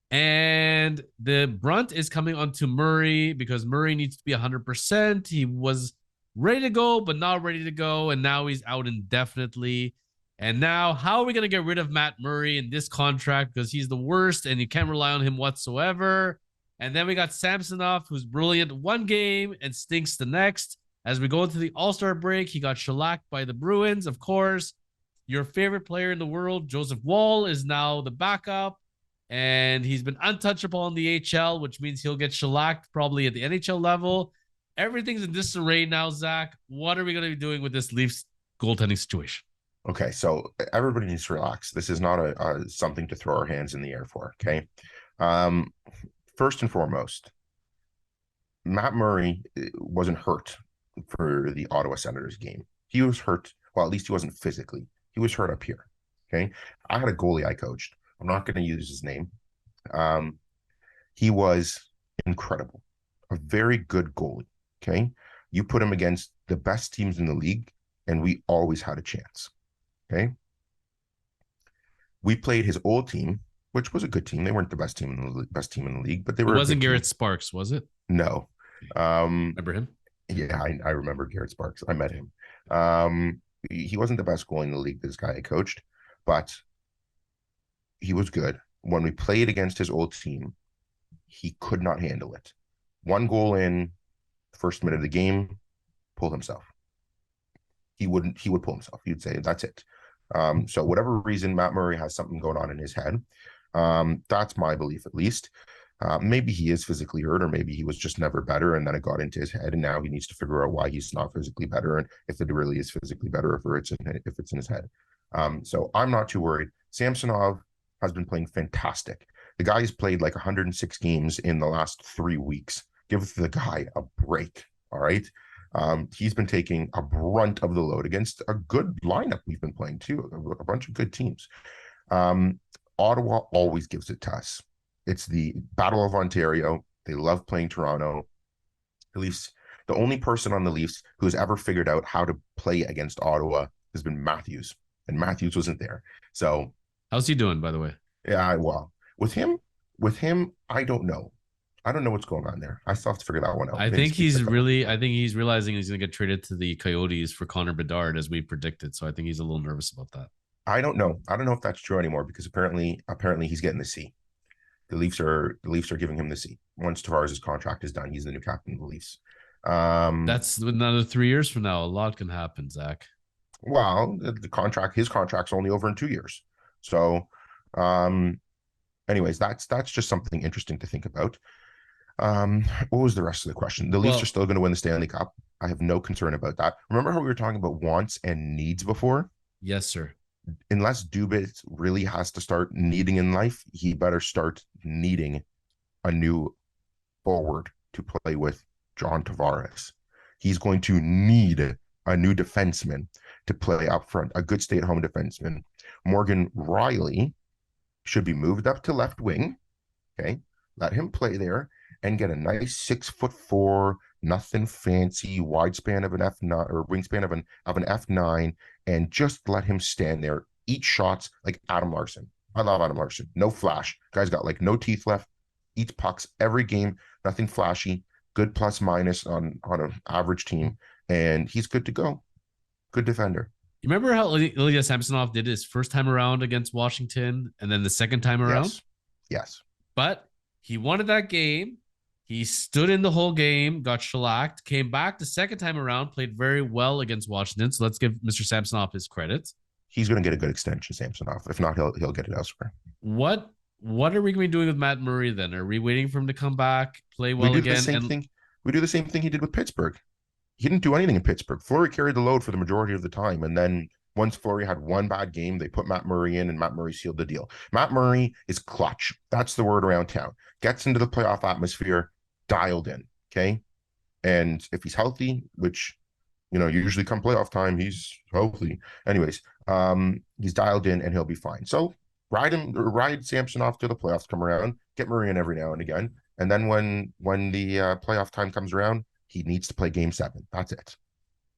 Speaker 1: And the brunt is coming onto Murray because Murray needs to be 100%. He was ready to go, but not ready to go, and now he's out indefinitely. And now, how are we going to get rid of Matt Murray in this contract? Because he's the worst and you can't rely on him whatsoever. And then we got Samsonov, who's brilliant one game and stinks the next. As we go into the All-Star break, he got shellacked by the Bruins, of course. Your favorite player in the world, Joseph Woll, is now the backup. And he's been untouchable in the HL, which means he'll get shellacked probably at the NHL level. Everything's in disarray now, Zach. What are we going to be doing with this Leafs goaltending situation?
Speaker 2: Okay, so everybody needs to relax. This is not a something to throw our hands in the air for, okay? First and foremost, Matt Murray wasn't hurt for the Ottawa Senators game. He was hurt, well, at least he wasn't physically. He was hurt up here, okay? I had a goalie I coached. I'm not going to use his name. He was incredible, a very good goalie, okay? You put him against the best teams in the league, and we always had a chance. Okay. We played his old team, which was a good team. They weren't the best team in the league, but they were.
Speaker 1: It wasn't Garrett Sparks, was it?
Speaker 2: No.
Speaker 1: Remember him?
Speaker 2: Yeah, I remember Garrett Sparks. I met him. He wasn't the best goalie in the league, this guy I coached, but he was good. When we played against his old team, he could not handle it. One goal in, first minute of the game, pulled himself. He would pull himself. He'd say, that's it. So whatever reason, Matt Murray has something going on in his head. That's my belief, at least. Maybe he is physically hurt, or maybe he was just never better, and then it got into his head, and now he needs to figure out why he's not physically better, and if it really is physically better, if it's in his head. So I'm not too worried. Samsonov has been playing fantastic. The guy's played like 106 games in the last 3 weeks. Give the guy a break, all right? He's been taking a brunt of the load against a good lineup we've been playing too, a bunch of good teams. Ottawa always gives it to us. It's the Battle of Ontario. They love playing Toronto. The Leafs, the only person on the Leafs who's ever figured out how to play against Ottawa has been Matthews, and Matthews wasn't there. So
Speaker 1: how's he doing, by the way?
Speaker 2: Yeah, well, with him, I don't know. I don't know what's going on there. I still have to figure that one out.
Speaker 1: I think he's realizing he's going to get traded to the Coyotes for Connor Bedard, as we predicted. So I think he's a little nervous about that.
Speaker 2: I don't know. I don't know if that's true anymore, because apparently he's getting the C. The Leafs are giving him the C. Once Tavares' contract is done, he's the new captain of the Leafs.
Speaker 1: That's another 3 years from now. A lot can happen, Zach.
Speaker 2: Well, his contract's only over in 2 years. So, anyways, that's just something interesting to think about. What was the rest of the question? The Leafs are still going to win the Stanley Cup. I have no concern about that. Remember how we were talking about wants and needs before?
Speaker 1: Yes, sir.
Speaker 2: Unless Dubas really has to start needing in life, he better start needing a new forward to play with John Tavares. He's going to need a new defenseman to play up front, a good stay-at-home defenseman. Morgan Rielly should be moved up to left wing. Okay, let him play there and get a nice 6'4", nothing fancy, wide span of an F9 or wingspan of an F9, and just let him stand there, eat shots like Adam Larson. I love Adam Larson. No flash. Guy's got like no teeth left. Eats pucks every game. Nothing flashy. Good plus minus on an average team, and he's good to go. Good defender.
Speaker 1: You remember how Ilya Samsonov did his first time around against Washington, and then the second time around?
Speaker 2: Yes.
Speaker 1: But he wanted that game. He stood in the whole game, got shellacked, came back the second time around, played very well against Washington. So let's give Mr. Samsonov his credit.
Speaker 2: He's going to get a good extension, Samsonov. If not, he'll get it elsewhere.
Speaker 1: What are we going to be doing with Matt Murray then? Are we waiting for him to come back, play
Speaker 2: We
Speaker 1: well
Speaker 2: do the
Speaker 1: again?
Speaker 2: same thing. We do the same thing he did with Pittsburgh. He didn't do anything in Pittsburgh. Fleury carried the load for the majority of the time, and then once Fleury had one bad game, they put Matt Murray in, and Matt Murray sealed the deal. Matt Murray is clutch. That's the word around town. Gets into the playoff atmosphere, dialed in. Okay, and if he's healthy, which usually come playoff time, he's healthy. Anyways, he's dialed in, and he'll be fine. So ride Samsonov to the playoffs come around. Get Murray in every now and again, and then when the playoff time comes around, he needs to play game 7. That's it.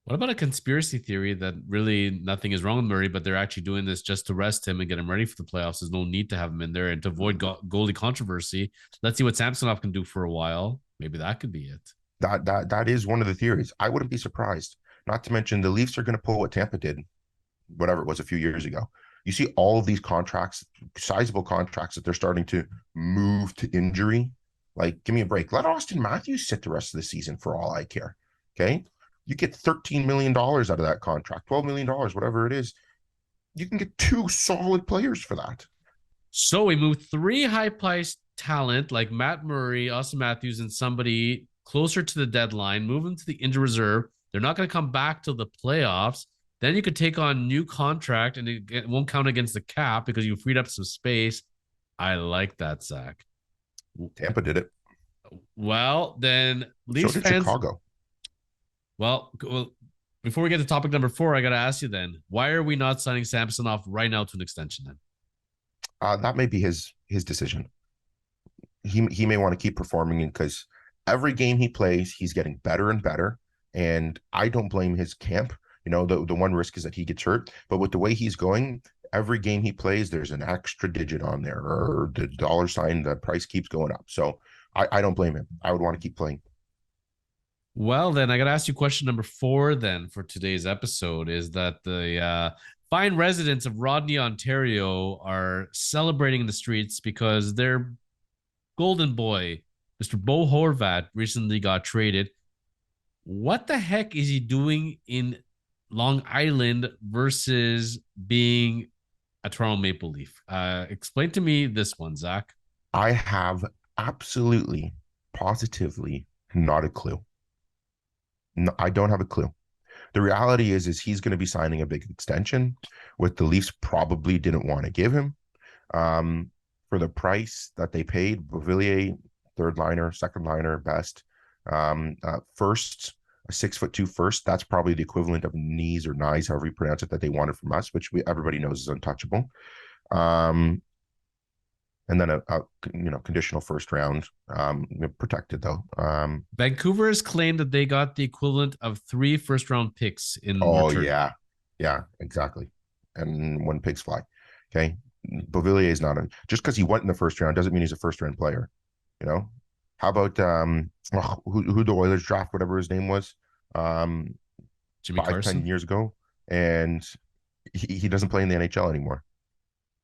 Speaker 1: What about a conspiracy theory that really nothing is wrong with Murray, but they're actually doing this just to rest him and get him ready for the playoffs? There's no need to have him in there and to avoid goalie controversy. Let's see what Samsonov can do for a while. Maybe that could be it.
Speaker 2: That is one of the theories. I wouldn't be surprised. Not to mention the Leafs are going to pull what Tampa did, whatever it was a few years ago. You see all of these contracts, sizable contracts that they're starting to move to injury. Like, give me a break. Let Austin Matthews sit the rest of the season for all I care. Okay. You get $13 million out of that contract, $12 million, whatever it is. You can get 2 solid players for that.
Speaker 1: So we moved 3 high-priced talent like Matt Murray, Austin Matthews, and somebody closer to the deadline, move them to the injured reserve. They're not going to come back till the playoffs. Then you could take on new contract and it won't count against the cap because you freed up some space. I like that, Zach.
Speaker 2: Tampa did it.
Speaker 1: Well, then
Speaker 2: Leafs so did fans, Chicago.
Speaker 1: Well, before we get to topic number 4, I got to ask you then, why are we not signing Samsonov right now to an extension then?
Speaker 2: That may be his decision. He may want to keep performing because every game he plays, he's getting better and better. And I don't blame his camp. The one risk is that he gets hurt. But with the way he's going, every game he plays, there's an extra digit on there or the dollar sign, the price keeps going up. So I don't blame him. I would want to keep playing.
Speaker 1: Well, then I got to ask you question number 4 then for today's episode is that the fine residents of Rodney, Ontario are celebrating in the streets because their golden boy, Mr. Bo Horvat, recently got traded. What the heck is he doing in Long Island versus being a Toronto Maple Leaf? Explain to me this one, Zach.
Speaker 2: I have absolutely, positively not a clue. No, I don't have a clue. The reality is he's going to be signing a big extension, what the Leafs probably didn't want to give him. For the price that they paid, Beauvillier, third liner, second liner, best. First, a 6'2" first. That's probably the equivalent of Knies or Knies, however you pronounce it, that they wanted from us, which everybody knows is untouchable. And then a conditional first round, protected though.
Speaker 1: Vancouver has claimed that they got the equivalent of 3 first-round picks in
Speaker 2: return. Yeah, exactly. And when pigs fly. Okay. Beauvillier is not just because he went in the first round doesn't mean he's a first-round player. How about who the Oilers draft, whatever his name was,
Speaker 1: Jimmy Carson
Speaker 2: 10 years ago, and he doesn't play in the NHL anymore.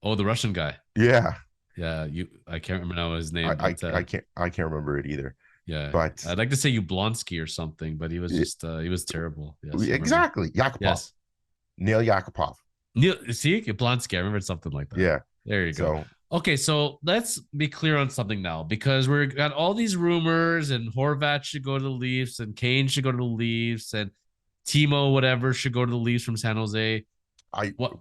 Speaker 1: Oh, the Russian guy.
Speaker 2: Yeah.
Speaker 1: Yeah, I can't remember now his name.
Speaker 2: I can't remember it either.
Speaker 1: Yeah,
Speaker 2: but
Speaker 1: I'd like to say Yablonski or something, but he was just he was terrible.
Speaker 2: Yes, exactly. Yakupov.
Speaker 1: Yes.
Speaker 2: Neil Yakupov.
Speaker 1: See, Yablonski. I remember something like that.
Speaker 2: Yeah.
Speaker 1: There you go. Okay, so let's be clear on something now because we've got all these rumors and Horvat should go to the Leafs and Kane should go to the Leafs and Timo whatever should go to the Leafs from San Jose.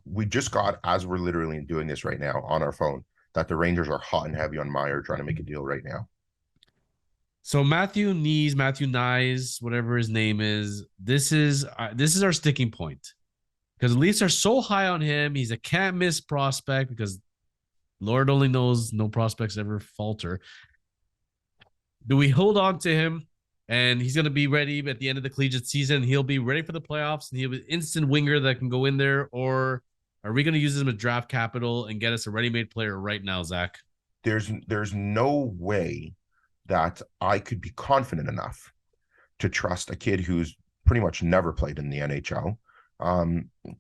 Speaker 2: We just got, as we're literally doing this right now on our phone, that the Rangers are hot and heavy on Meyer trying to make a deal right now.
Speaker 1: So Matthew Knies, whatever his name is, this is our sticking point because the Leafs are so high on him. He's a can't miss prospect because Lord only knows no prospects ever falter. Do we hold on to him and he's going to be ready at the end of the collegiate season? He'll be ready for the playoffs and he'll be an instant winger that can go in there, or are we going to use him as draft capital and get us a ready-made player right now, Zach?
Speaker 2: There's no way that I could be confident enough to trust a kid who's pretty much never played in the NHL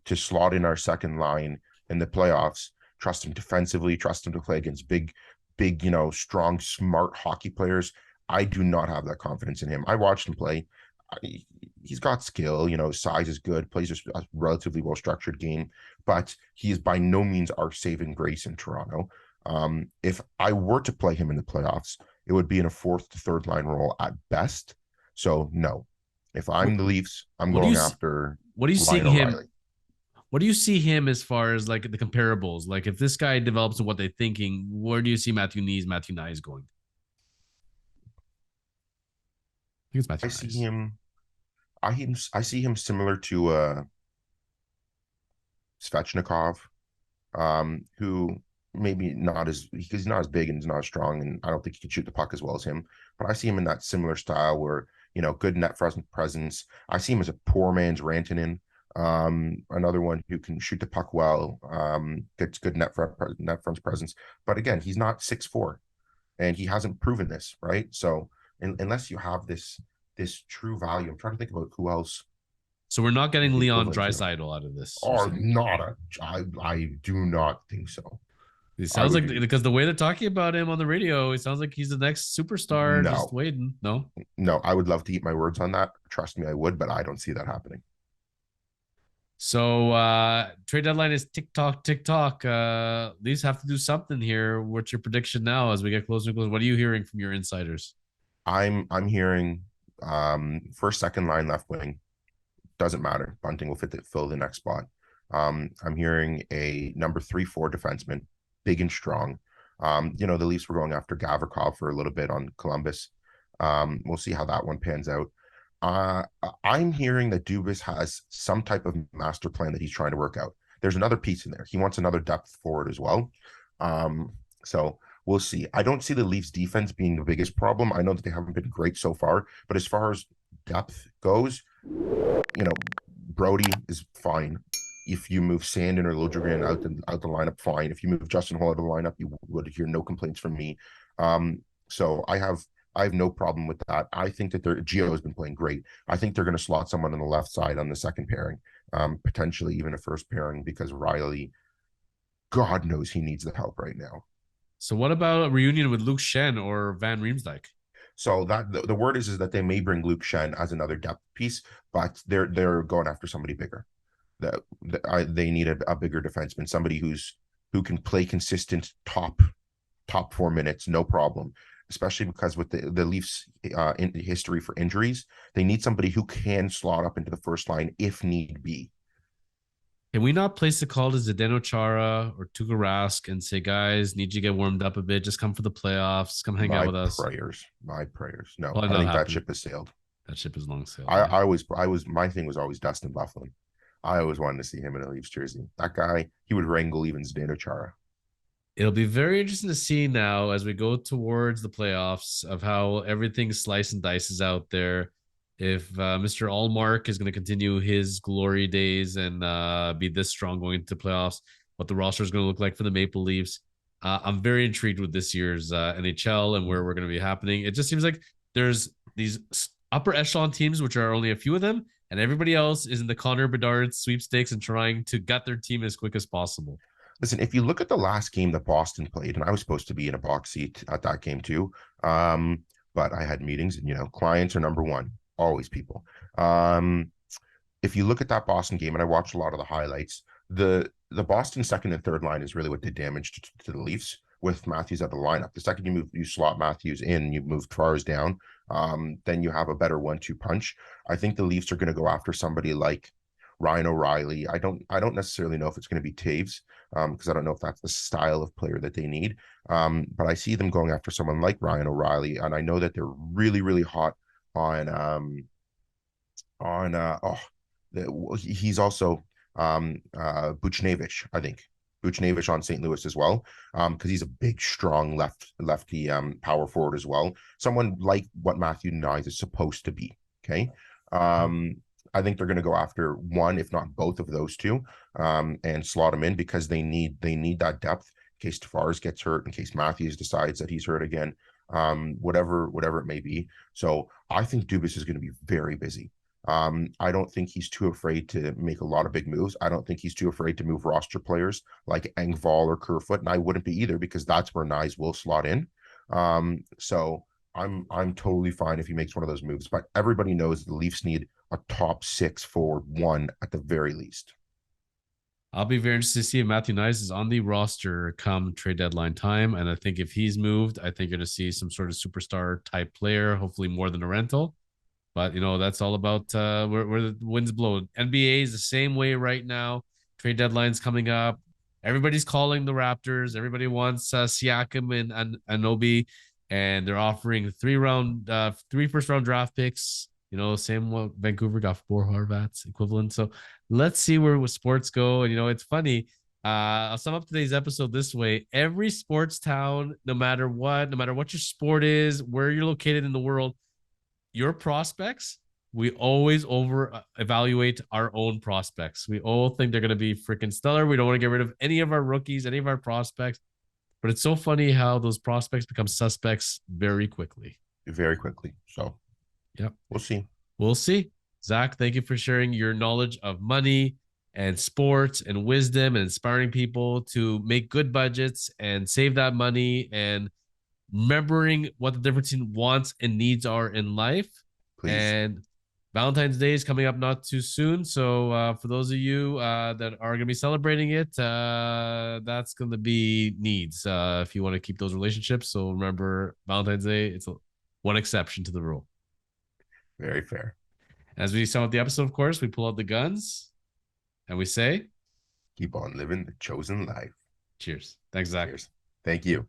Speaker 2: to slot in our second line in the playoffs, trust him defensively, trust him to play against big, strong, smart hockey players. I do not have that confidence in him. I watched him play. He's got skill, size is good, plays a relatively well structured game, but he is by no means our saving grace in Toronto. If I were to play him in the playoffs, it would be in a fourth to third line role at best. So no, if I'm the Leafs, I'm
Speaker 1: What do you
Speaker 2: going
Speaker 1: see,
Speaker 2: after
Speaker 1: what do you seeing
Speaker 2: Ryan
Speaker 1: him?
Speaker 2: O'Reilly.
Speaker 1: What do you see him as far as like the comparables? Like if this guy develops what they're thinking, where do you see Matthew Knies going? I think it's
Speaker 2: I
Speaker 1: Matthew
Speaker 2: see
Speaker 1: Knies.
Speaker 2: him. I see him similar to Svechnikov, who maybe not as because he's not as big and he's not as strong, and I don't think he can shoot the puck as well as him. But I see him in that similar style where good net presence. I see him as a poor man's Rantanen, another one who can shoot the puck well, gets good net front presence. But again, he's not 6'4", and he hasn't proven this, right? So unless you have this true value, I'm trying to think about who else
Speaker 1: So we're not
Speaker 2: is
Speaker 1: getting
Speaker 2: the
Speaker 1: Leon
Speaker 2: equivalent to him.
Speaker 1: Draisaitl out of this. You're
Speaker 2: Or
Speaker 1: saying
Speaker 2: not I do not think so.
Speaker 1: it
Speaker 2: I
Speaker 1: sounds
Speaker 2: would
Speaker 1: like
Speaker 2: be
Speaker 1: because the way they're talking about him on the radio, it sounds like he's the next superstar. Just
Speaker 2: no,
Speaker 1: waiting. No.
Speaker 2: no. I would love to eat my words on that. Trust me, I would, but I don't see that happening.
Speaker 1: So trade deadline is tick tock, tick tock. Leafs have to do something here. What's your prediction now as we get closer and closer? What are you hearing from your insiders?
Speaker 2: I'm hearing first, second line, left wing. Doesn't matter. Bunting will fill the next spot. I'm hearing a number 3-4 defenseman, big and strong. The Leafs were going after Gavrikov for a little bit on Columbus. We'll see how that one pans out. I'm hearing that Dubas has some type of master plan that he's trying to work out. There's another piece in there. He wants another depth forward as well. So we'll see. I don't see the Leafs defense being the biggest problem. I know that they haven't been great so far, but as far as depth goes, Brody is fine. If you move Sandin or Liljegren out the lineup, fine. If you move Justin Hall out of the lineup, you would hear no complaints from me. So I have no problem with that. I think that Gio has been playing great. I think they're going to slot someone on the left side on the second pairing, potentially even a first pairing, because Riley, God knows he needs the help right now.
Speaker 1: So what about a reunion with Luke Shen or Van Riemsdyk?
Speaker 2: So that the word is that they may bring Luke Shen as another depth piece, but they're going after somebody bigger. They need a bigger defenseman, somebody who can play consistent top 4 minutes, no problem. Especially because with the Leafs in history for injuries, they need somebody who can slot up into the first line if need be.
Speaker 1: Can we not place the call to Zdeno Chara or Tuukka Rask and say, guys, need you to get warmed up a bit? Just come for the playoffs. Come hang out with us.
Speaker 2: My prayers. No,
Speaker 1: Probably
Speaker 2: I
Speaker 1: not
Speaker 2: think that
Speaker 1: happening.
Speaker 2: ship has sailed.
Speaker 1: That ship is long sailed.
Speaker 2: I was my thing was always Dustin Byfuglien. I always wanted to see him in a Leafs jersey. That guy, he would wrangle even Zdeno Chara.
Speaker 1: It'll be very interesting to see now as we go towards the playoffs of how everything slice and dices out there. If Mr. Allmark is going to continue his glory days and be this strong going into playoffs, what the roster is going to look like for the Maple Leafs. I'm very intrigued with this year's NHL and where we're going to be happening. It just seems like there's these upper echelon teams, which are only a few of them, and everybody else is in the Connor Bedard sweepstakes and trying to gut their team as quick as possible.
Speaker 2: Listen, if you look at the last game that Boston played, and I was supposed to be in a box seat at that game too, but I had meetings, and clients are number one, always people. If you look at that Boston game, and I watched a lot of the highlights, the Boston second and third line is really what did damage to the Leafs with Matthews at the lineup. The second you slot Matthews in, you move Tavares down, then you have a better 1-2 punch. I think the Leafs are going to go after somebody like Ryan O'Reilly. I don't necessarily know if it's going to be Taves, because I don't know if that's the style of player that they need. But I see them going after someone like Ryan O'Reilly, and I know that they're really, really hot on he's also Buchnevich, I think. Buchnevich on St. Louis as well, because he's a big, strong lefty power forward as well. Someone like what Matthew Knies is supposed to be. Okay. I think they're going to go after one, if not both of those two, and slot them in because they need that depth in case Tavares gets hurt, in case Matthews decides that he's hurt again, whatever it may be. So I think Dubas is going to be very busy. I don't think he's too afraid to make a lot of big moves. I don't think he's too afraid to move roster players like Engvall or Kerfoot, and I wouldn't be either because that's where Knies will slot in. So I'm totally fine if he makes one of those moves. But everybody knows the Leafs need a top six forward one at the very least.
Speaker 1: I'll be very interested to see if Matthew Knies is on the roster come trade deadline time. And I think if he's moved, I think you're going to see some sort of superstar type player, hopefully more than a rental. But that's all about where the winds blow. NBA is the same way right now. Trade deadlines coming up. Everybody's calling the Raptors. Everybody wants Siakam and Anobi, and they're offering three first round draft picks. Same what Vancouver got for Bo Horvat's equivalent. So let's see where sports go. And it's funny. I'll sum up today's episode this way: every sports town, no matter what your sport is, where you're located in the world, your prospects, we always over evaluate our own prospects. We all think they're going to be freaking stellar. We don't want to get rid of any of our rookies, any of our prospects. But it's so funny how those prospects become suspects very quickly.
Speaker 2: Very quickly. So,
Speaker 1: yep.
Speaker 2: We'll see.
Speaker 1: We'll see. Zach, thank you for sharing your knowledge of money and sports and wisdom and inspiring people to make good budgets and save that money and remembering what the difference in wants and needs are in life.
Speaker 2: Please.
Speaker 1: And Valentine's Day is coming up not too soon. So for those of you that are going to be celebrating it, that's going to be needs if you want to keep those relationships. So remember, Valentine's Day, it's one exception to the rule.
Speaker 2: Very fair.
Speaker 1: As we sum up the episode, of course, we pull out the guns and we say,
Speaker 2: keep on living the chosen life.
Speaker 1: Cheers. Thanks, Zach.
Speaker 2: Cheers. Thank you.